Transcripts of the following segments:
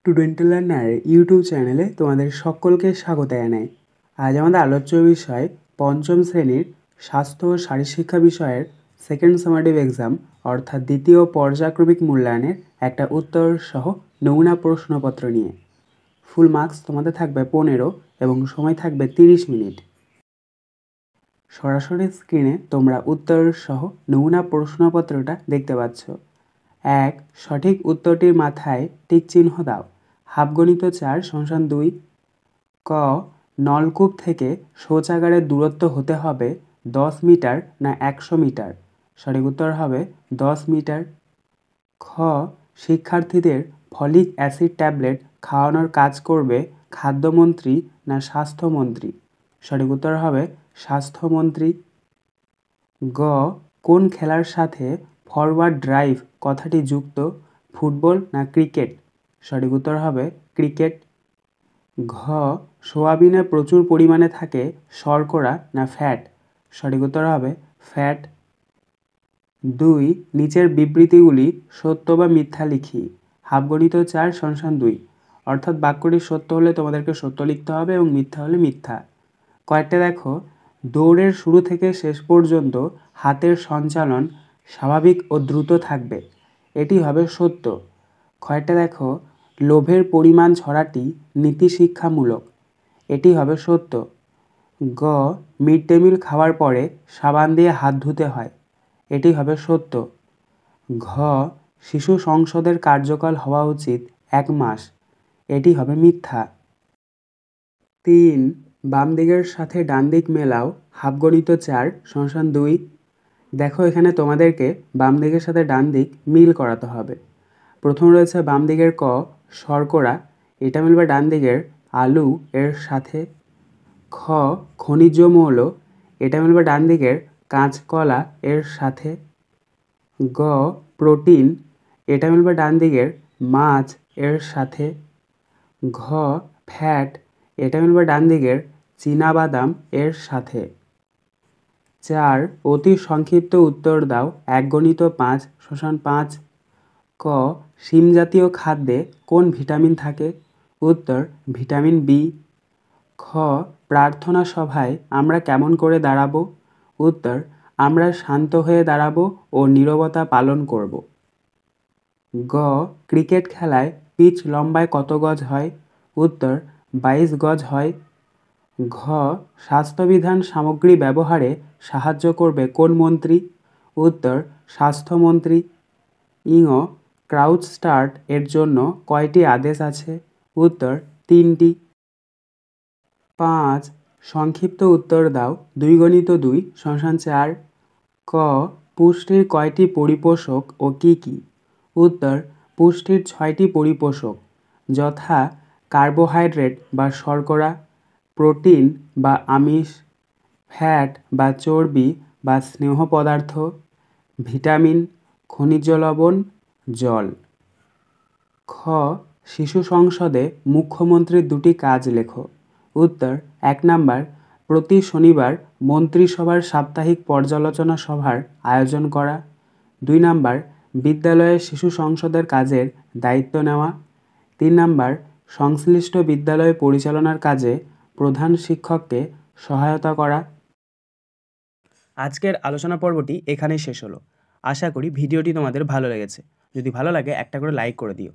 Student learner YouTube চ্যানেলে তোমাদের সকলকে স্বাগত জানাই। আজ আমাদের আলোচ্য বিষয় পঞ্চম শ্রেণীর স্বাস্থ্য ও শারীরশিক্ষা বিষয়ের সেকেন্ড সামারেটিভ এক্সাম অর্থাৎ দ্বিতীয় পর্যায়ক্রমিক মূল্যায়নের একটা উত্তর সহ নমুনা প্রশ্নপত্র নিয়ে। ফুল মার্কস তোমাদের থাকবে 15 এবং সময় থাকবে 30 মিনিট। সরাসরি স্ক্রিনে তোমরা উত্তর সহ নমুনা প্রশ্নপত্রটা দেখতে পাচ্ছ। 1. সঠিক উত্তরটির মাথায় টিক চিহ্ন দাও। হাফগণিত 4 = 2। ক. নলকূপ থেকে শৌচাগারের দূরত্ব হতে হবে 10 মিটার না 100 মিটার? সঠিক উত্তর হবে 10 মিটার। খ. শিক্ষার্থীদের ফলিক অ্যাসিড ট্যাবলেট খাওয়ানোর কাজ করবে খাদ্যমন্ত্রী না স্বাস্থ্যমন্ত্রী? সঠিক উত্তর হবে স্বাস্থ্যমন্ত্রী। গ. কোন খেলার সাথে ফরওয়ার্ড ড্রাইভ কথাটি যুক্ত, ফুটবল না ক্রিকেট? সঠিক উত্তর হবে ক্রিকেট। ঘ. সোয়াবিনে প্রচুর পরিমাণে থাকে শর্করা না ফ্যাট? সঠিক উত্তর হবে ফ্যাট। 2. নিচের বিবৃতিগুলি সত্য বা মিথ্যা লিখি। হাফগণিত 4 = 2। অর্থাৎ বাক্যটি সত্য হলে তোমাদেরকে সত্য লিখতে হবে এবং মিথ্যা হলে মিথ্যা। কয়েকটা দেখো, দৌড়ের শুরু থেকে শেষ পর্যন্ত হাতের সঞ্চালন স্বাভাবিক ও দ্রুত থাকবে, এটি হবে সত্য। কয়েকটা দেখো, লোভের পরিমাণ ছড়াটি নীতিশিক্ষামূলক, এটি হবে সত্য। গ. মিড ডে মিল খাওয়ার পরে সাবান দিয়ে হাত ধুতে হয়, এটি হবে সত্য। ঘ. শিশু সংসদের কার্যকাল হওয়া উচিত 1 মাস, এটি হবে মিথ্যা। 3. বাম দিকের সাথে ডান দিক মেলাও। হাফগণিত 4 = 2। দেখো, এখানে তোমাদেরকে বাম দিকের সাথে ডান দিক মিল করাতে হবে। প্রথম রয়েছে বাম দিকের ক শর্করা, এটা মিলবে ডান দিকের আলু এর সাথে। খ. খনিজ মৌল, এটা মিলবে ডান দিকের কাঁচকলা এর সাথে। গ. প্রোটিন, এটা মিলবে ডান দিকের মাছ এর সাথে। ঘ. ফ্যাট, এটা মিলবে ডান দিকের চীনাবাদাম এর সাথে। 4. অতি সংক্ষিপ্ত উত্তর দাও। 1 × 5 = 5। ক. শিম জাতীয় খাদ্যে কোন ভিটামিন থাকে? উত্তর ভিটামিন বি। খ. প্রার্থনা সভায় আমরা কেমন করে দাঁড়াবো? উত্তর আমরা শান্ত হয়ে দাঁড়াবো ও নীরবতা পালন করব। গ. ক্রিকেট খেলায় পিচ লম্বায় কত গজ হয়? উত্তর 22 গজ হয়। ঘ. স্বাস্থ্যবিধান সামগ্রী ব্যবহারে সাহায্য করবে কোন মন্ত্রী? উত্তর স্বাস্থ্যমন্ত্রী। ইঙ. ক্রাউচ স্টার্ট এর জন্য কয়টি আদেশ আছে? উত্তর 3টি। 5. সংক্ষিপ্ত উত্তর দাও। 2 × 2 = 4। ক. পুষ্টির কয়টি পরিপোষক ও কি কি? উত্তর পুষ্টির 6টি পরিপোষক, যথা কার্বোহাইড্রেট বা শর্করা, প্রোটিন বা আমিষ, ফ্যাট বা চর্বি বা স্নেহ পদার্থ, ভিটামিন, খনিজ লবণ, জল। খ. শিশু সংসদে মুখ্যমন্ত্রীর 2টি কাজ লেখো। উত্তর 1 নাম্বার, প্রতি শনিবার মন্ত্রিসভার সাপ্তাহিক পর্যালোচনা সভার আয়োজন করা। 2 নাম্বার, বিদ্যালয়ের শিশু সংসদের কাজের দায়িত্ব নেওয়া। 3 নাম্বার, সংশ্লিষ্ট বিদ্যালয় পরিচালনার কাজে প্রধান শিক্ষককে সহায়তা করা। আজকের আলোচনা পর্বটি এখানেই শেষ হলো। আশা করি ভিডিওটি তোমাদের ভালো লেগেছে। যদি ভালো লাগে একটা করে লাইক করে দিও।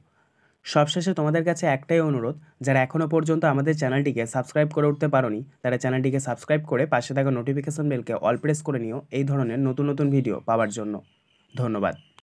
সবশেষে তোমাদের কাছে একটাই অনুরোধ, যারা এখনও পর্যন্ত আমাদের চ্যানেলটিকে সাবস্ক্রাইব করে উঠতে পারোনি, তারা চ্যানেলটিকে সাবস্ক্রাইব করে পাশে থাকা নোটিফিকেশন বেলকে অল প্রেস করে নিও এই ধরনের নতুন নতুন ভিডিও পাওয়ার জন্য। ধন্যবাদ।